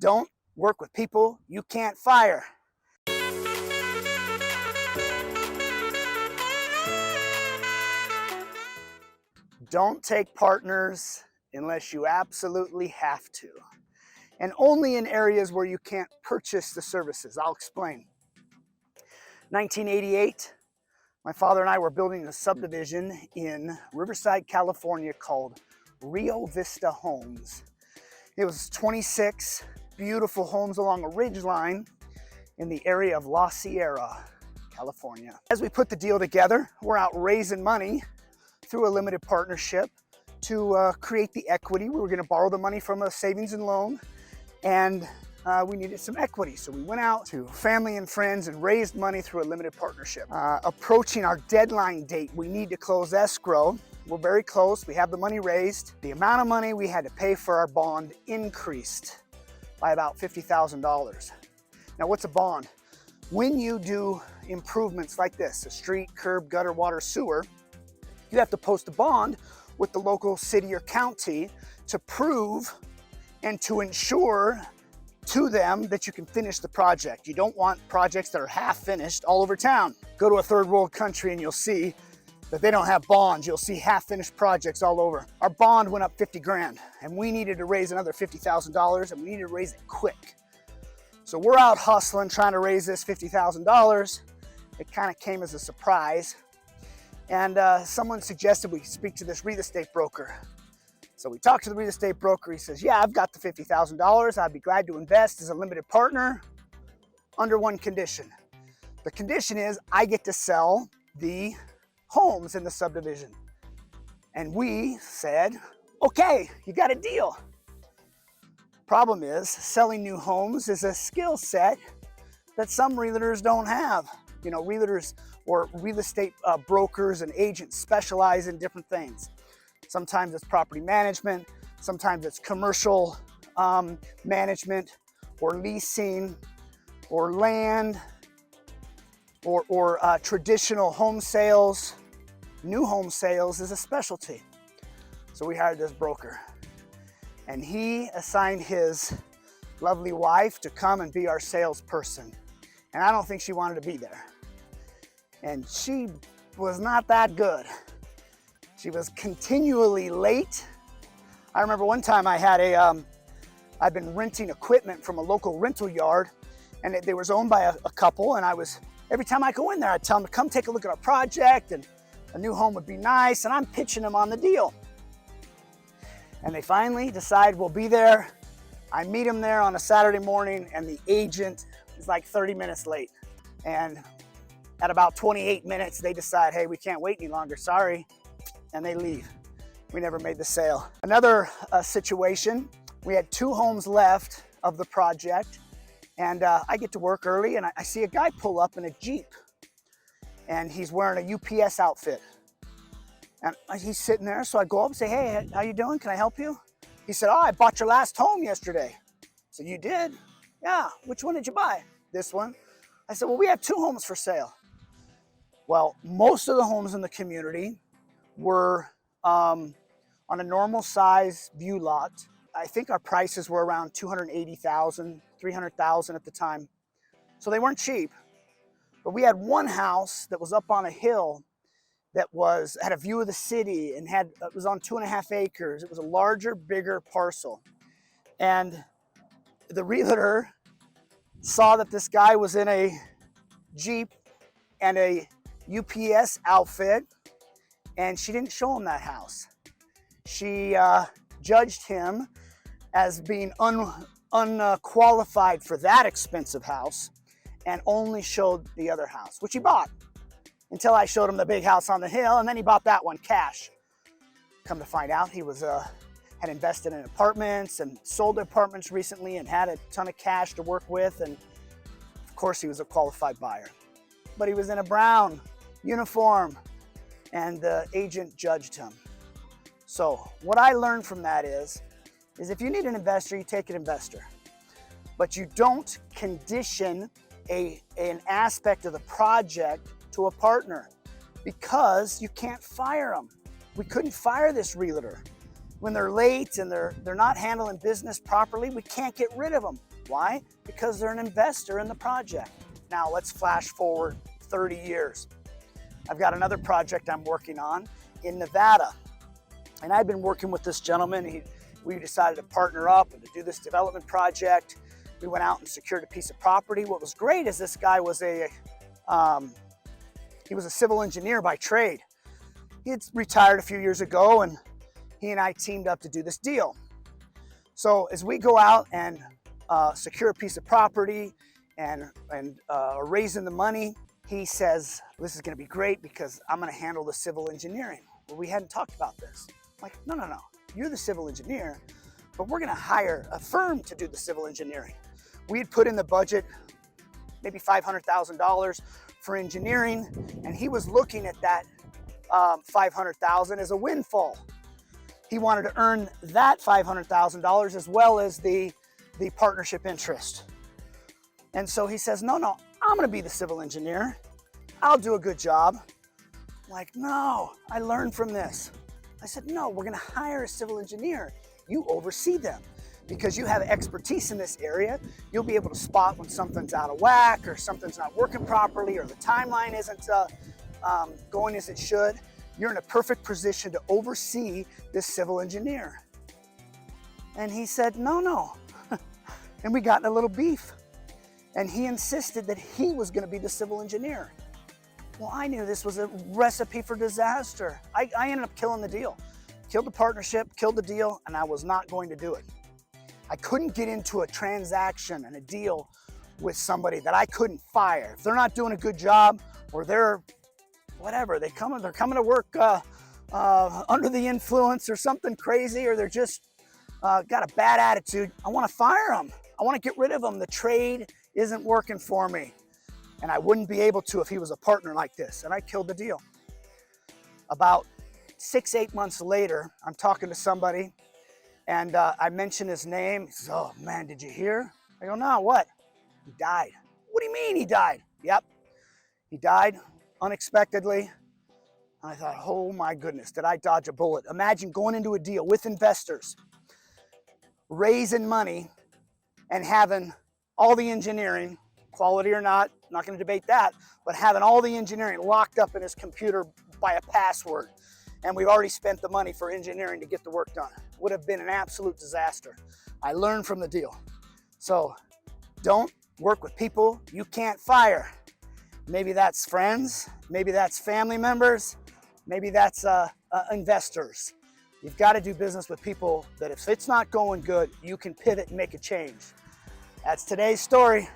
Don't work with people you can't fire. Don't take partners unless you absolutely have to, and only in areas where you can't purchase the services. I'll explain. 1988, my father and I were building a subdivision in Riverside, California called Rio Vista Homes. It was 26 beautiful homes along a ridge line in the area of La Sierra, California. As we put the deal together, we're out raising money through a limited partnership to create the equity. We were going to borrow the money from a savings and loan, and we needed some equity. So we went out to family and friends and raised money through a limited partnership. Approaching our deadline date, we need to close escrow. We're very close. We have the money raised. The amount of money we had to pay for our bond increased by about $50,000. Now, what's a bond? When you do improvements like this, a street, curb, gutter, water, sewer, you have to post a bond with the local city or county to prove and to ensure to them that you can finish the project. You don't want projects that are half finished all over town. Go to a third world country and you'll see that they don't have bonds. You'll see half finished projects all over. Our bond went up 50 grand and we needed to raise another $50,000 and we needed to raise it quick. So we're out hustling, trying to raise this $50,000. It kind of came as a surprise. And someone suggested we speak to this real estate broker. So we talked to the real estate broker. He says, yeah, I've got the $50,000. I'd be glad to invest as a limited partner under one condition. The condition is I get to sell the homes in the subdivision. And we said, okay, you got a deal. Problem is, selling new homes is a skill set that some realtors don't have. You know, realtors or real estate brokers and agents specialize in different things. Sometimes it's property management, sometimes it's commercial management or leasing or land or traditional home sales. New home sales is a specialty. So we hired this broker and he assigned his lovely wife to come and be our salesperson. And I don't think she wanted to be there. And she was not that good. She was continually late. I remember one time I had I've been renting equipment from a local rental yard, and they was owned by a couple, and every time I go in there, I'd tell them to come take a look at our project, and a new home would be nice, and I'm pitching them on the deal. And they finally decide we'll be there. I meet them there on a Saturday morning, and the agent is like 30 minutes late. And at about 28 minutes, they decide, hey, we can't wait any longer, sorry. And they leave. We never made the sale. Another situation, we had 2 homes left of the project, and I get to work early, and I see a guy pull up in a Jeep, and he's wearing a UPS outfit. And he's sitting there, so I go up and say, hey, how you doing? Can I help you? He said, oh, I bought your last home yesterday. I said, you did? Yeah, which one did you buy? This one. I said, well, we have 2 homes for sale. Well, most of the homes in the community were on a normal size view lot. I think our prices were around $280,000, $300,000 at the time. So they weren't cheap. But we had one house that was up on a hill that had a view of the city and it was on 2.5 acres. It was a larger, bigger parcel. And the realtor saw that this guy was in a Jeep and a UPS outfit, and she didn't show him that house. She judged him as being unqualified for that expensive house and only showed the other house, which he bought, until I showed him the big house on the hill, and then he bought that one cash. Come to find out, he had invested in apartments and sold apartments recently and had a ton of cash to work with, and of course he was a qualified buyer. But he was in a brown uniform, and the agent judged him. So what I learned from that is if you need an investor, you take an investor. But you don't condition an aspect of the project to a partner, because you can't fire them. We couldn't fire this realtor. when they're late and they're not handling business properly, we can't get rid of them. Why? Because they're an investor in the project. Now let's flash forward 30 years. I've got another project I'm working on in Nevada. And I've been working with this gentleman. We decided to partner up and to do this development project. We went out and secured a piece of property. What was great is this guy was he was a civil engineer by trade. He had retired a few years ago, and he and I teamed up to do this deal. So as we go out and secure a piece of property and raising the money, he says, this is gonna be great because I'm gonna handle the civil engineering. Well, we hadn't talked about this. I'm like, no, you're the civil engineer, but we're gonna hire a firm to do the civil engineering. We had put in the budget maybe $500,000 for engineering, and he was looking at that $500,000 as a windfall. He wanted to earn that $500,000 as well as the partnership interest. And so he says, no, I'm gonna be the civil engineer. I'll do a good job. I'm like, no, I learned from this. I said, no, we're gonna hire a civil engineer. You oversee them because you have expertise in this area. You'll be able to spot when something's out of whack or something's not working properly or the timeline isn't going as it should. You're in a perfect position to oversee this civil engineer. And he said, no. And we got in a little beef. And he insisted that he was gonna be the civil engineer. Well, I knew this was a recipe for disaster. I ended up killing the deal. Killed the partnership, killed the deal, and I was not going to do it. I couldn't get into a transaction and a deal with somebody that I couldn't fire. If they're not doing a good job or they're whatever, they're coming to work under the influence or something crazy, or they're just got a bad attitude, I wanna fire them. I wanna get rid of them. The trade isn't working for me. And I wouldn't be able to if he was a partner like this. And I killed the deal. About 6-8 months later, I'm talking to somebody and I mentioned his name. He says, oh man, did you hear? I go, no, what? He died. What do you mean he died? Yep, he died unexpectedly. I thought, oh my goodness, did I dodge a bullet? Imagine going into a deal with investors, raising money and having all the engineering, quality or not going to debate that, but having all the engineering locked up in his computer by a password. And we've already spent the money for engineering to get the work done. Would have been an absolute disaster. I learned from the deal. So don't work with people you can't fire. Maybe that's friends, maybe that's family members, maybe that's investors. You've got to do business with people that if it's not going good, you can pivot and make a change. That's today's story.